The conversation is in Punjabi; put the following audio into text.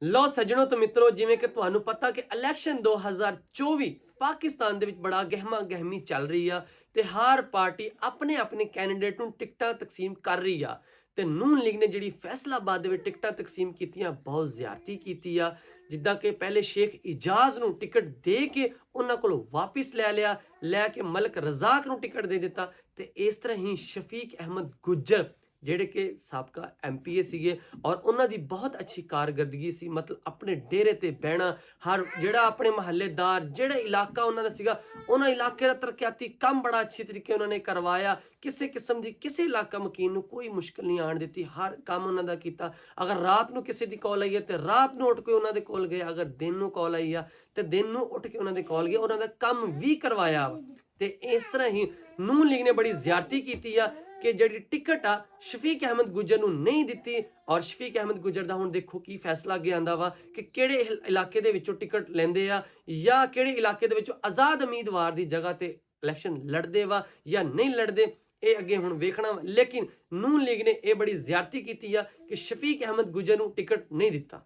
ਲੋ ਸੱਜਣੋ ਤੇ ਮਿੱਤਰੋ, ਜਿਵੇਂ ਕਿ ਤੁਹਾਨੂੰ ਪਤਾ ਕਿ ਇਲੈਕਸ਼ਨ 2024 ਪਾਕਿਸਤਾਨ ਦੇ ਵਿੱਚ ਬੜਾ ਗਹਿਮਾ ਗਹਿਮੀ ਚੱਲ ਰਹੀ ਆ ਤੇ ਹਰ ਪਾਰਟੀ ਆਪਣੇ ਆਪਣੇ ਕੈਂਡੀਡੇਟ ਨੂੰ ਟਿਕਟਾਂ ਤਕਸੀਮ ਕਰ ਰਹੀ ਆ। ਤੇ ਨੂਨ ਲੀਗ ਨੇ ਜਿਹੜੀ ਫੈਸਲਾਬਾਦ ਦੇ ਵਿੱਚ ਟਿਕਟਾਂ ਤਕਸੀਮ ਕੀਤੀਆਂ, ਬਹੁਤ ਜ਼ਿਆਦਤੀ ਕੀਤੀ ਆ। ਜਿੱਦਾਂ ਕਿ ਪਹਿਲੇ ਸ਼ੇਖ ਇਜਾਜ਼ ਨੂੰ ਟਿਕਟ ਦੇ ਕੇ ਉਹਨਾਂ ਕੋਲੋਂ ਵਾਪਿਸ ਲੈ ਕੇ ਮਲਕ ਰਜ਼ਾਕ ਨੂੰ ਟਿਕਟ ਦੇ ਦਿੱਤਾ। ਤੇ ਇਸ ਤਰ੍ਹਾਂ ਹੀ ਸ਼ਫੀਕ ਅਹਿਮਦ ਗੁੱਜਰ ਜਿਹੜੇ ਕਿ ਸਾਬਕਾ ਐਮਪੀਏ ਸੀਗੇ ਔਰ ਉਹਨਾਂ ਦੀ ਬਹੁਤ ਅੱਛੀ ਕਾਰਗਰਦਗੀ ਸੀ, ਮਤਲਬ ਆਪਣੇ ਡੇਰੇ ਤੇ ਬਹਿਣਾ, ਹਰ ਜਿਹੜਾ ਆਪਣੇ ਮਹੱਲੇਦਾਰ ਜਿਹੜਾ ਇਲਾਕਾ ਉਹਨਾਂ ਦਾ ਸੀਗਾ, ਉਹਨਾਂ ਇਲਾਕੇ ਦਾ ਤਰੱਕਿਆਤੀ ਕੰਮ ਬੜਾ ਅੱਛੇ ਤਰੀਕੇ ਉਹਨਾਂ ਨੇ ਕਰਵਾਇਆ। ਕਿਸੇ ਕਿਸਮ ਦੀ ਕਿਸੇ ਇਲਾਕਾ ਮਕੀਨ ਨੂੰ ਕੋਈ ਮੁਸ਼ਕਲ ਨਹੀਂ ਆਣ ਦਿੱਤੀ, ਹਰ ਕੰਮ ਉਹਨਾਂ ਦਾ ਕੀਤਾ। ਅਗਰ ਰਾਤ ਨੂੰ ਕਿਸੇ ਦੀ ਕਾਲ ਆਈ ਹੈ ਤੇ ਰਾਤ ਨੂੰ ਉੱਠ ਕੇ ਉਹਨਾਂ ਦੇ ਕੋਲ ਗਏ, ਅਗਰ ਦਿਨ ਨੂੰ ਕਾਲ ਆਈ ਆ ਤੇ ਦਿਨ ਨੂੰ ਉੱਠ ਕੇ ਉਹਨਾਂ ਦੇ ਕੋਲ ਗਏ, ਉਹਨਾਂ ਦਾ ਕੰਮ ਵੀ ਕਰਵਾਇਆ। ਤੇ ਇਸ ਤਰ੍ਹਾਂ ਹੀ ਨੂਨ ਲੀਗ ਨੇ ਬੜੀ ਜ਼ਿਆਦਤੀ ਕੀਤੀ ਆ ਕਿ ਜਿਹੜੀ ਟਿਕਟ ਆ ਸ਼ਫੀਕ ਅਹਿਮਦ ਗੁੱਜਰ ਨੂੰ ਨਹੀਂ ਦਿੱਤੀ। ਔਰ ਸ਼ਫੀਕ ਅਹਿਮਦ ਗੁੱਜਰ ਦਾ ਹੁਣ ਦੇਖੋ ਕੀ ਫੈਸਲਾ ਅੱਗੇ ਆਂਦਾ ਵਾ ਕਿ ਕਿਹੜੇ ਇਲਾਕੇ ਦੇ ਵਿੱਚੋਂ ਟਿਕਟ ਲੈਂਦੇ ਆ ਜਾਂ ਕਿਹੜੇ ਇਲਾਕੇ ਦੇ ਵਿੱਚੋਂ ਆਜ਼ਾਦ ਉਮੀਦਵਾਰ ਦੀ ਜਗ੍ਹਾ ਤੇ ਇਲੈਕਸ਼ਨ ਲੜਦੇ ਵਾ ਜਾਂ ਨਹੀਂ ਲੜਦੇ, ਇਹ ਅੱਗੇ ਹੁਣ ਵੇਖਣਾ ਵਾ। ਲੇਕਿਨ ਨੂਨ ਲੀਗ ਨੇ ਇਹ ਬੜੀ ਜ਼ਿਆਦਤੀ ਕੀਤੀ ਆ ਕਿ ਸ਼ਫੀਕ ਅਹਿਮਦ ਗੁੱਜਰ ਨੂੰ ਟਿਕਟ ਨਹੀਂ ਦਿੱਤਾ।